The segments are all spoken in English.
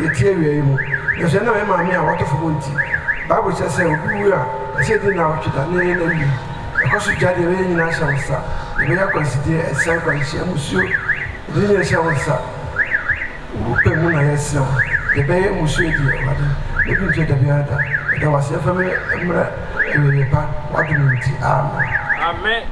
yetie wie mu na so na me ma me a wato fo nti Bible says obi a say dey na otweda na ye na wi because jade we nyina hye nsa e be ya consider esa kwanhye amusuo e nyina hye nsa pe mu na yesa e be ye musuo di wade e bi nche da biada da wase fa me mra e we pa wadu nti amen amen.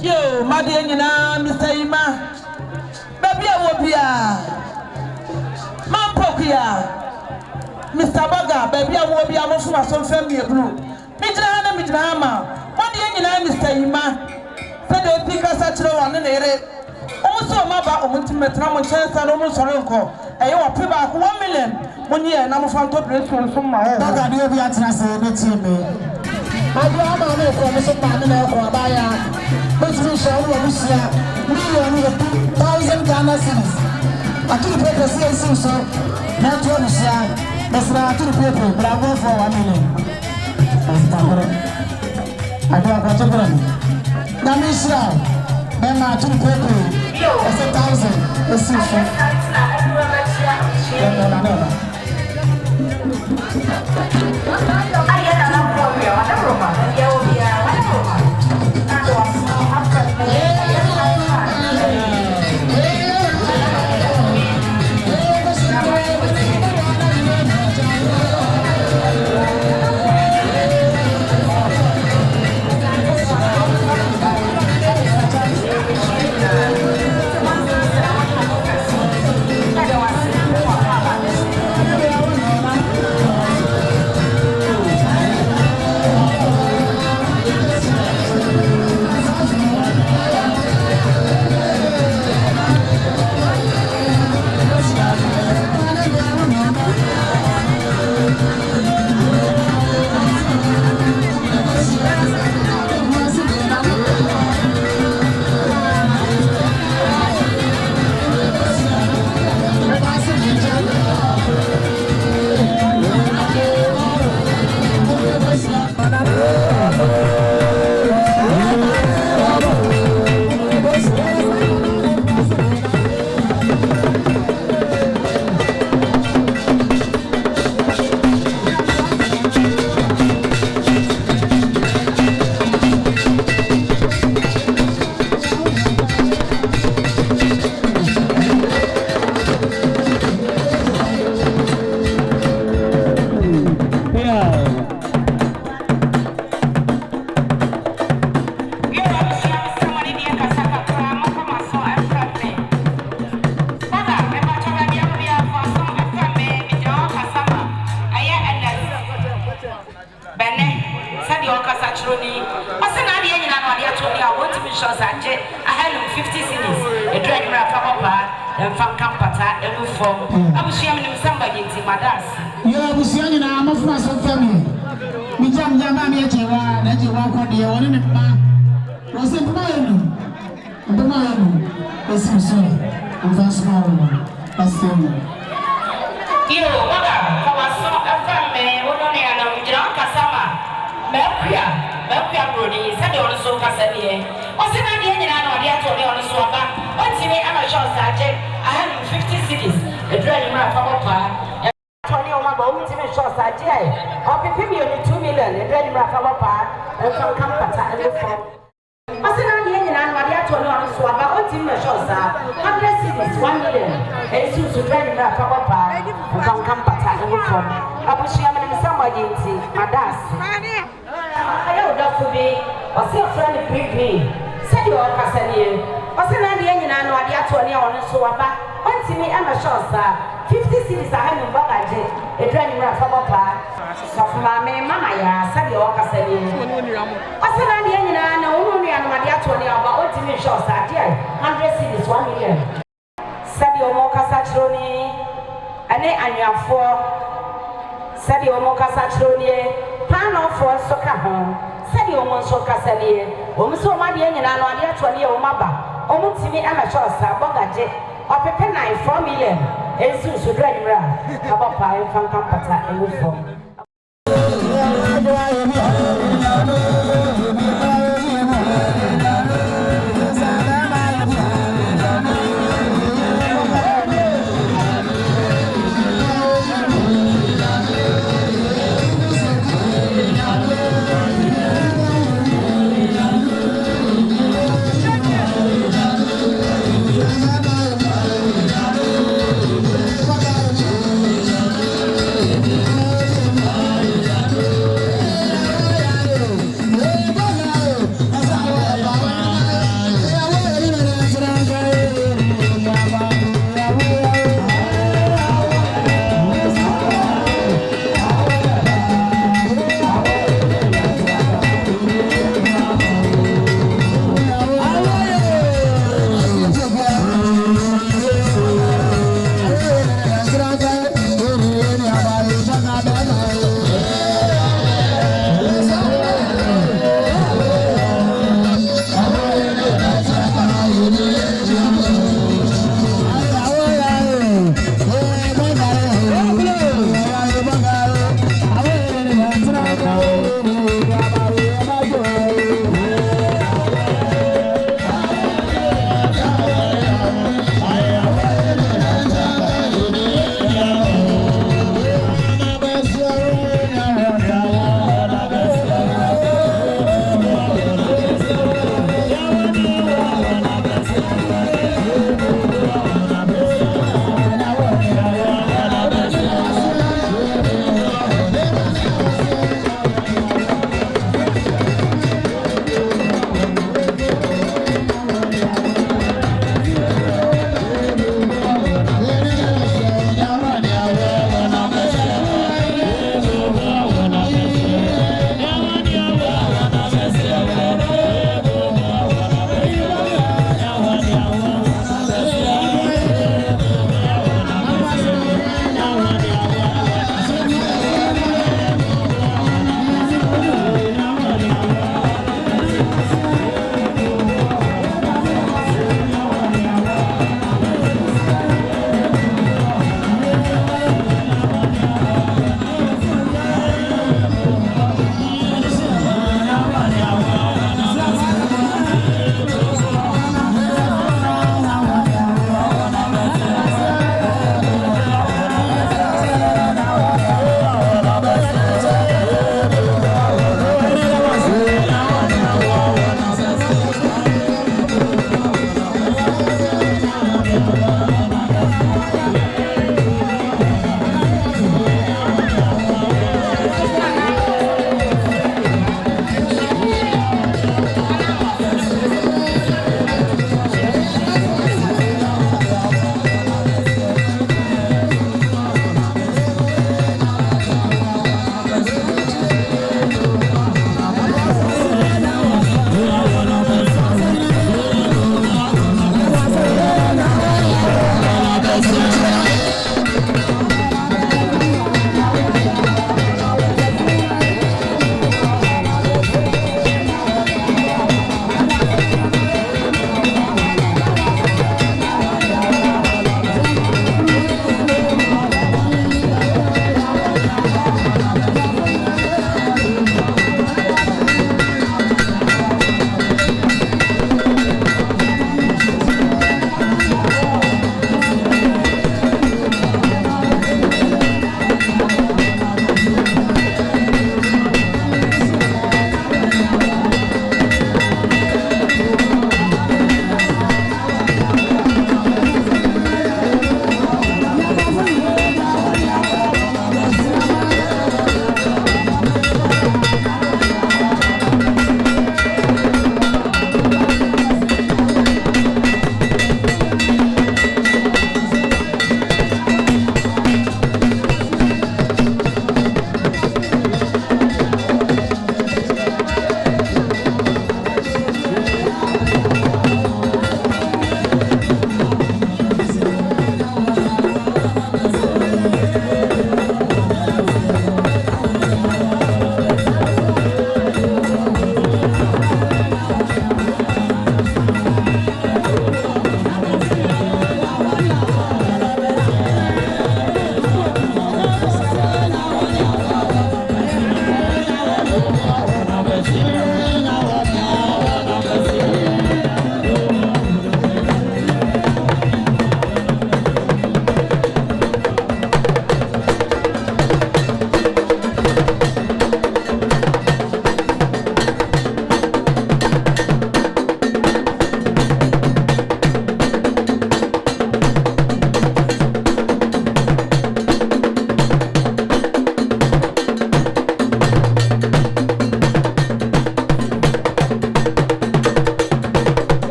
Yo, Madiana, Mr. Ima, Baby Wobia, Mampokia, Mr. Baga, Baby Wobia, Mosuma, some family blue. Mijana, Mijama, Madiana, Mr. Ima, said the pick us at one and a also, Maba, Montimetram, Chance, and almost Soronco, and you are pay back 1 million 1 year, and I'm a fan to place from my own. Baga, you'll be at us, I don't know from Mr. Pamela or Abaya, but we shall Russia, $1,000 Ghana cedis. I took the paper, say so, not to Russia, that's not to the paper, but I go for 1 million. I don't want to run. Namisha, then I took the paper, that's 1,000, let's see. fan campata every form. I'm sharing somebody in Madas. You are Busian, I'm a friend of family. Me jam Yamami, that you walk on the one in the man. Was it mine? The man, that's my son. I'm very small. That's them. You know, what I saw a family, what only I know, John Cassama, Melpia Brody, said on the sofa, said here. Was it not the end? I know the actual on the sofa. Once you I'm a short sergeant, I have 50 cities, a dreading my papa. 20 of my bones in a short sergeant. I'll be paying you 2 million, a dreading my papa, and from Campata and the phone. Was it not the end? I know the actual on the sofa, once in a short sergeant, 100 cities, 1 million, and soon to dreading my papa, and from Campata and the phone. I wish you had somebody in Madas. I don't know for me, or see a friend of me. Said you all Cassania. Was it not the end? I know the actual on the sofa. Once you meet Emma Shaw, 50 cities are having baggage, a driving rough of papa. So for my mamma, said you all Cassania. Was it not the end? I know only on the actual about what you mean Shaw, 100 cities, 1 million. Said you all Cassacroni, and then I have 4. Said you all Cassacroni. Pano for soccer home, said you almost so Cassalia, almost so my dear, and I know the actual year of Maba, almost to me amateur, Bogaje, or Pepena 4 million, and soon to drag around about pie from Campata and Woodford.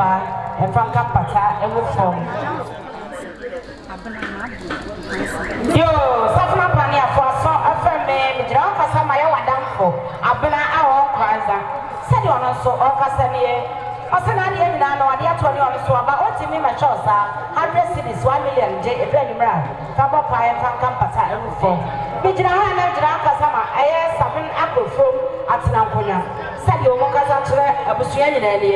pa emfanka pata emufom yo safuna pani afaso afeme midira okasa ma ye wadamfo abena awo kwaza sedi ono so okasa ne osana de nyina no ade ato ne ono so aba otimi ma chosa 100 cities 1 million je edranimra ka bo pa emfanka pata emufom midira ha na midira okasa ma aye samin akofom atena nkonya sedi o mokasa kire abusua nyina ne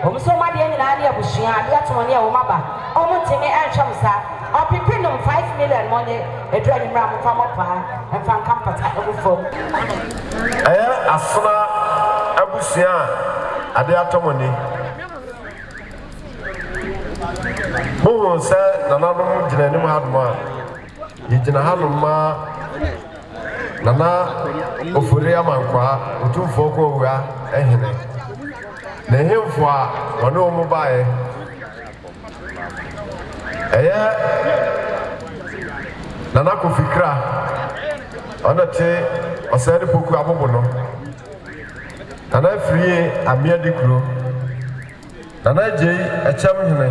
o so ma de nyina ne abusua ade ato ne o maba o mutimi anhwamsa opipinum 5 million money edranimra mo fa mopa emfanka pata emufom aye asna abusua ade atomoni mo se nananom gina ni haduma yigina hanuma nana ofori amankwa otumfo ko wura ehene na hemfo a wono mo bae nana ko fikra ona te osere poku abobo no nana frie amia dikro nana je echam hene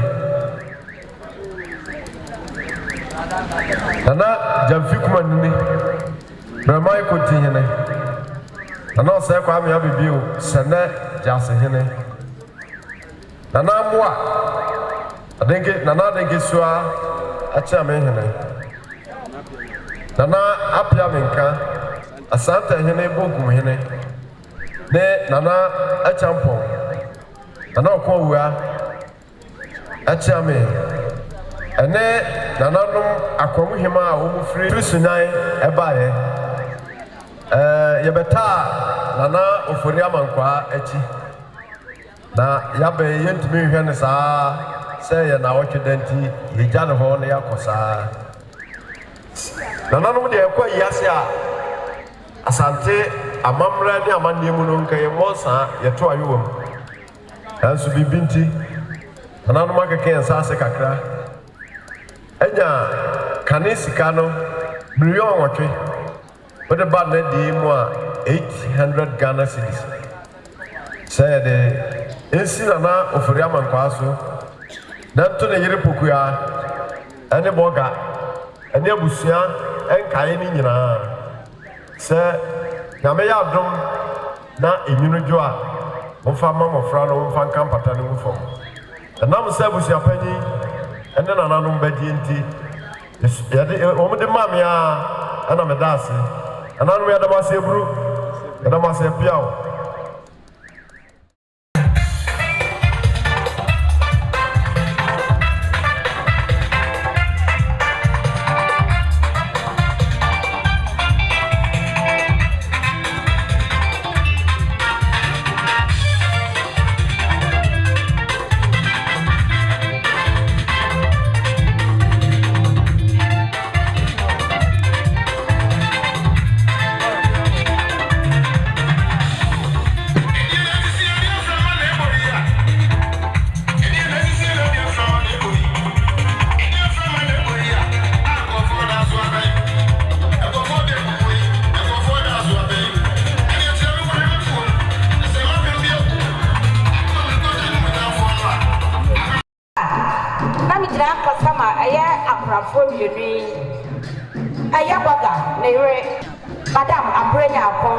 nana jamfikuma nini bramai ko ti hene nana osere kwa amia bibio sene jase hene nana moa adenke nana denke soa acha me hene nana apia menka asante hene bogum hene ne nana achampon nana okowua acha me ene nana nom akomu hema a wo mu free trisunai ebaye yebeta nana ofori amankwa achi na yabe yentimi hwe ne saa se ye na wotwedanti yegya ne ho ne yakosa nana nom de ekwa yase a asante amamra ne amanne mu no nkaye monsa yeto ayewom ansu bibinti nana nom akeke ensase kakra enya kanisika no million wotwe wode ba na di mu a 800 Ghana cedis say de ensi nana ofori amankwa so na to ne yere pokua ene boga ene abusua enkae ni nyina se na me ya dom na enyunu jo a mo fa mamofra no mo fa nkampata ne mufom na mo se abusua panyi ene nana no mbadi enti ya de o mo de mamia ana me dase ana no ya da ma se buru ya da ma se piao Madam Abrenya Akon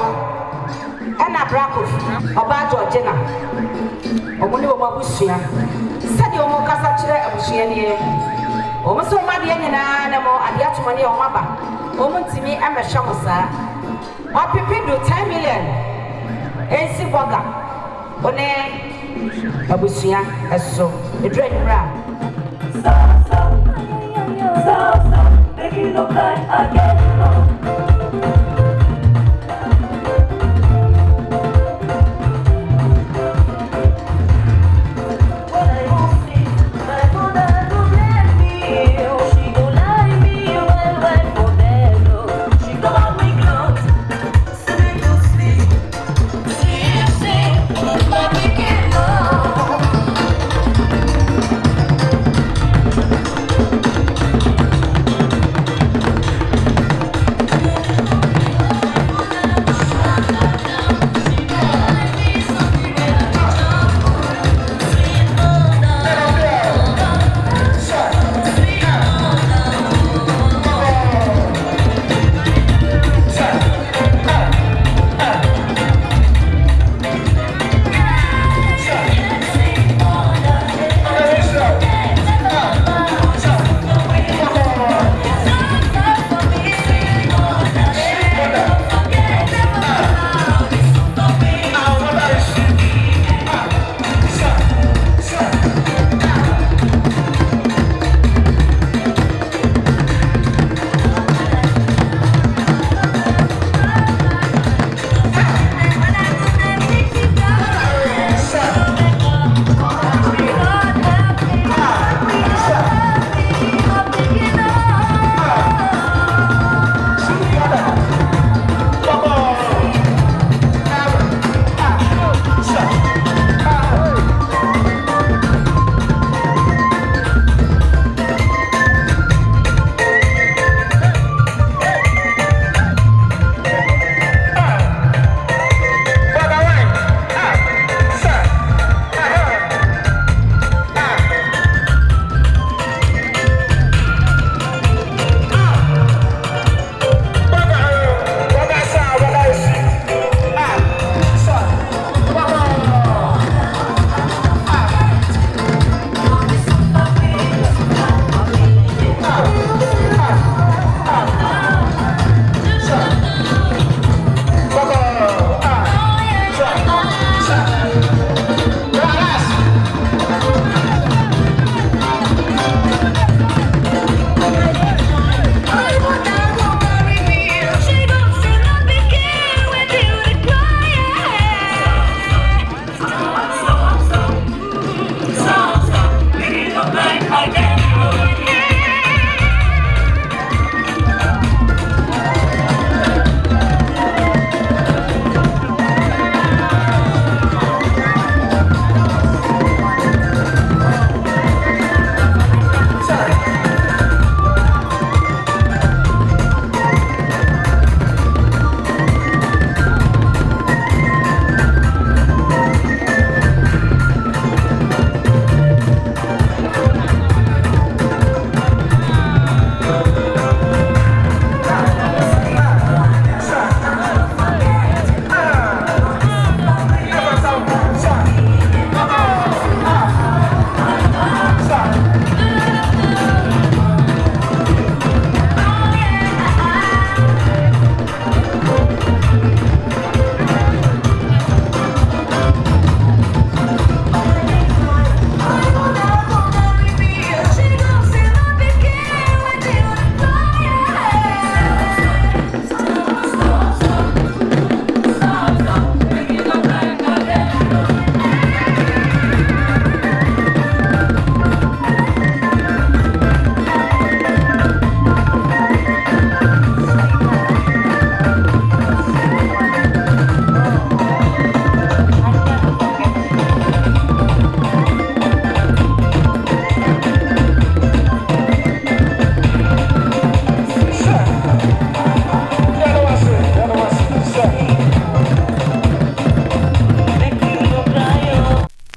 ena Brako Oba Georgina omuni wo mabusua sadi o mo kasa kire abusua ne o mo so ma de nyina na mo ade atomane o maba o mo ntimi amehwa mo saa o pipido 10 million ensi boga one abusua eso edranimra make you look like again.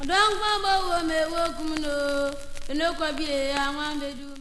Don't go, me, welcome, no, and no, could be a one they do.